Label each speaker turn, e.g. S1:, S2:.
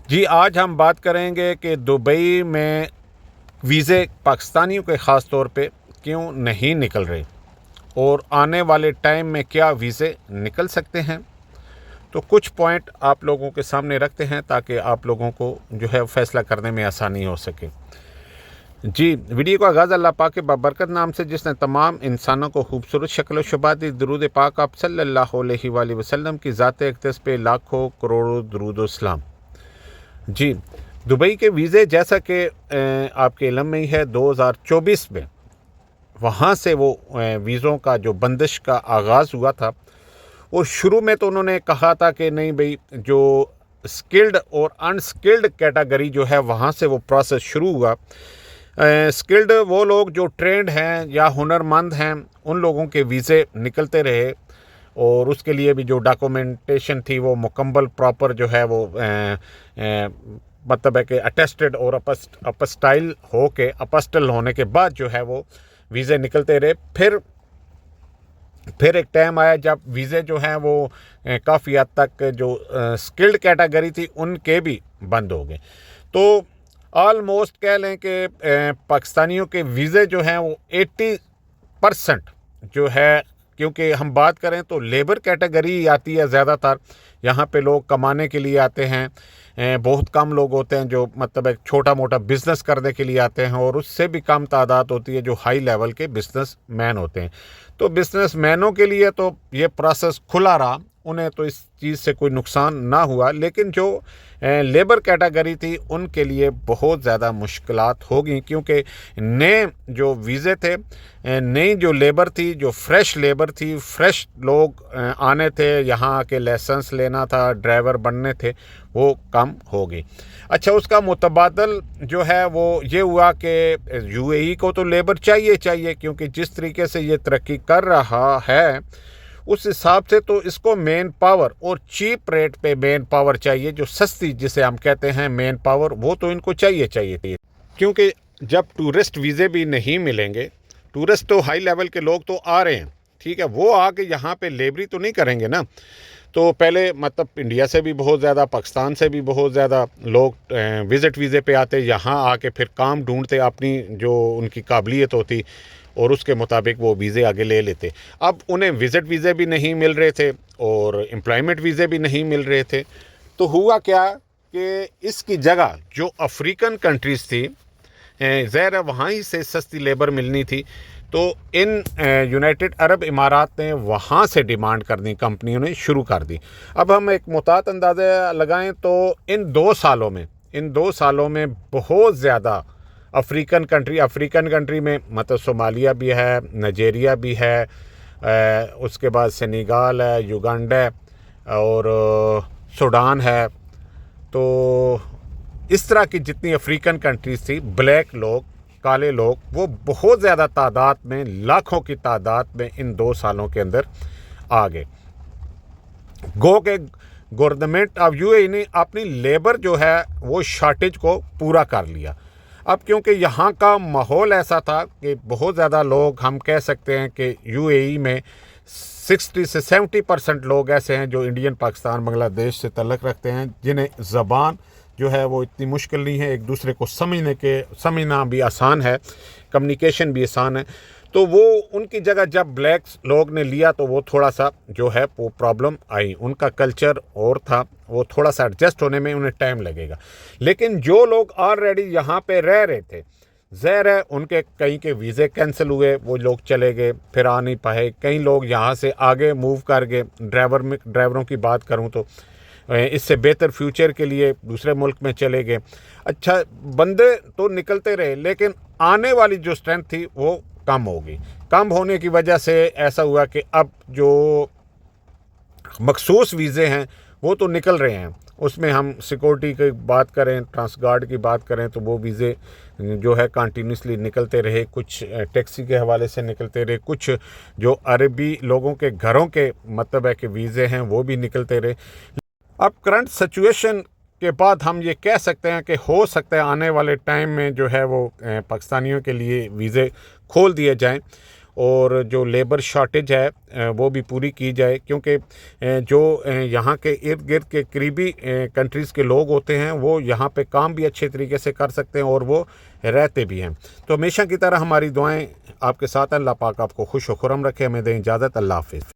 S1: جی آج ہم بات کریں گے کہ دبئی میں ویزے پاکستانیوں کے خاص طور پہ کیوں نہیں نکل رہے اور آنے والے ٹائم میں کیا ویزے نکل سکتے ہیں۔ تو کچھ پوائنٹ آپ لوگوں کے سامنے رکھتے ہیں تاکہ آپ لوگوں کو جو ہے فیصلہ کرنے میں آسانی ہو سکے۔ جی ویڈیو کا آغاز اللہ پاک کے بابرکت نام سے جس نے تمام انسانوں کو خوبصورت شکل و شبہ دی۔ درود پاک آپ صلی اللہ علیہ وآلہ وسلم کی ذات اقدس پہ لاکھوں کروڑوں درود و سلام۔ جی دبئی کے ویزے جیسا کہ آپ کے علم میں ہی ہے 2024 میں وہاں سے وہ ویزوں کا جو بندش کا آغاز ہوا تھا، اور شروع میں تو انہوں نے کہا تھا کہ نہیں بھئی جو سکلڈ اور انسکلڈ کیٹیگری جو ہے وہاں سے وہ پروسیس شروع ہوا۔ سکلڈ وہ لوگ جو ٹرینڈ ہیں یا ہنرمند ہیں ان لوگوں کے ویزے نکلتے رہے، اور اس کے لیے بھی جو ڈاکومنٹیشن تھی وہ مکمل پراپر جو ہے وہ مطلب ہے کہ اٹیسٹڈ اور اپسٹائل ہو کے اپسٹل ہونے کے بعد جو ہے وہ ویزے نکلتے رہے۔ پھر ایک ٹائم آیا جب ویزے جو ہیں وہ کافی حد تک جو سکلڈ کیٹیگری تھی ان کے بھی بند ہو گئے۔ تو آلموسٹ کہہ لیں کہ پاکستانیوں کے ویزے جو ہیں وہ 80% جو ہے، کیونکہ ہم بات کریں تو لیبر کیٹیگری آتی ہے زیادہ تر، یہاں پہ لوگ کمانے کے لیے آتے ہیں، بہت کم لوگ ہوتے ہیں جو مطلب ایک چھوٹا موٹا بزنس کرنے کے لیے آتے ہیں، اور اس سے بھی کم تعداد ہوتی ہے جو ہائی لیول کے بزنس مین ہوتے ہیں۔ تو بزنس مینوں کے لیے تو یہ پروسیس کھلا رہا، انہیں تو اس چیز سے کوئی نقصان نہ ہوا، لیکن جو لیبر کیٹیگری تھی ان کے لیے بہت زیادہ مشکلات ہوگی، کیونکہ نئے جو ویزے تھے، نئی جو لیبر تھی، جو فریش لیبر تھی، فریش لوگ آنے تھے، یہاں کے لائسنس لینا تھا، ڈرائیور بننے تھے، وہ کم ہو گئی۔ اچھا اس کا متبادل جو ہے وہ یہ ہوا کہ یو اے ای کو تو لیبر چاہیے، کیونکہ جس طریقے سے یہ ترقی کر رہا ہے اس حساب سے تو اس کو مین پاور اور چیپ ریٹ پہ مین پاور چاہیے، جو سستی جسے ہم کہتے ہیں مین پاور، وہ تو ان کو چاہیے تھی، کیونکہ جب ٹورسٹ ویزے بھی نہیں ملیں گے، ٹورسٹ تو ہائی لیول کے لوگ تو آ رہے ہیں، ٹھیک ہے، وہ آ کے یہاں پہ لیبری تو نہیں کریں گے نا۔ تو پہلے مطلب انڈیا سے بھی بہت زیادہ، پاکستان سے بھی بہت زیادہ لوگ وزٹ ویزے پہ آتے، یہاں آ کے پھر کام ڈھونڈتے، اپنی جو ان کی قابلیت ہوتی اور اس کے مطابق وہ ویزے آگے لے لیتے۔ اب انہیں وزٹ ویزے بھی نہیں مل رہے تھے اور امپلائمنٹ ویزے بھی نہیں مل رہے تھے، تو ہوا کیا کہ اس کی جگہ جو افریقن کنٹریز تھی، ظاہر ہے وہاں ہی سے سستی لیبر ملنی تھی، تو ان یونائٹڈ عرب امارات نے وہاں سے ڈیمانڈ کرنی کمپنیوں نے شروع کر دی۔ اب ہم ایک محتاط اندازہ لگائیں تو ان 2 سالوں میں بہت زیادہ افریقن کنٹری میں مطلب صومالیہ بھی ہے، نائجیریا بھی ہے، اس کے بعد سینیگال ہے، یوگنڈا اور سوڈان ہے، تو اس طرح کی جتنی افریقن کنٹریز تھی، بلیک لوگ، کالے لوگ، وہ بہت زیادہ تعداد میں، لاکھوں کی تعداد میں ان 2 سالوں کے اندر آ گئے۔ گو کہ گورنمنٹ آف یو اے نے اپنی لیبر جو ہے وہ شارٹیج کو پورا کر لیا۔ اب کیونکہ یہاں کا ماحول ایسا تھا کہ بہت زیادہ لوگ، ہم کہہ سکتے ہیں کہ یو اے ای میں 60 سے 70% لوگ ایسے ہیں جو انڈین، پاکستان، بنگلہ دیش سے تعلق رکھتے ہیں، جنہیں زبان جو ہے وہ اتنی مشکل نہیں ہے، ایک دوسرے کو سمجھنا بھی آسان ہے، کمیونیکیشن بھی آسان ہے، تو وہ ان کی جگہ جب بلیکس لوگ نے لیا تو وہ تھوڑا سا جو ہے وہ پرابلم آئی، ان کا کلچر اور تھا، وہ تھوڑا سا ایڈجسٹ ہونے میں انہیں ٹائم لگے گا۔ لیکن جو لوگ آلریڈی یہاں پہ رہ رہے تھے، ظاہر ہے ان کے کہیں کے ویزے کینسل ہوئے، وہ لوگ چلے گئے، پھر آ نہیں پائے، کئی لوگ یہاں سے آگے موو کر گئے۔ ڈرائیوروں کی بات کروں تو اس سے بہتر فیوچر کے لیے دوسرے ملک میں چلے گئے۔ اچھا بندے تو نکلتے رہے، لیکن آنے والی جو اسٹرینتھ تھی وہ کم ہو گئی۔ کم ہونے کی وجہ سے ایسا ہوا کہ اب جو مخصوص ویزے ہیں وہ تو نکل رہے ہیں، اس میں ہم سیکورٹی کی بات کریں، ٹرانس گارڈ کی بات کریں تو وہ ویزے جو ہے کنٹینیوسلی نکلتے رہے، کچھ ٹیکسی کے حوالے سے نکلتے رہے، کچھ جو عربی لوگوں کے گھروں کے مطلب ہے کہ ویزے ہیں وہ بھی نکلتے رہے۔ اب کرنٹ سچویشن کے بعد ہم یہ کہہ سکتے ہیں کہ ہو سکتا ہے آنے والے ٹائم میں جو ہے وہ پاکستانیوں کے لیے ویزے کھول دیے جائیں، اور جو لیبر شارٹیج ہے وہ بھی پوری کی جائے، کیونکہ جو یہاں کے ارد گرد کے قریبی کنٹریز کے لوگ ہوتے ہیں وہ یہاں پہ کام بھی اچھے طریقے سے کر سکتے ہیں اور وہ رہتے بھی ہیں۔ تو ہمیشہ کی طرح ہماری دعائیں آپ کے ساتھ، اللہ پاک آپ کو خوش و خرم رکھے، ہمیں دیں اجازت، اللہ حافظ۔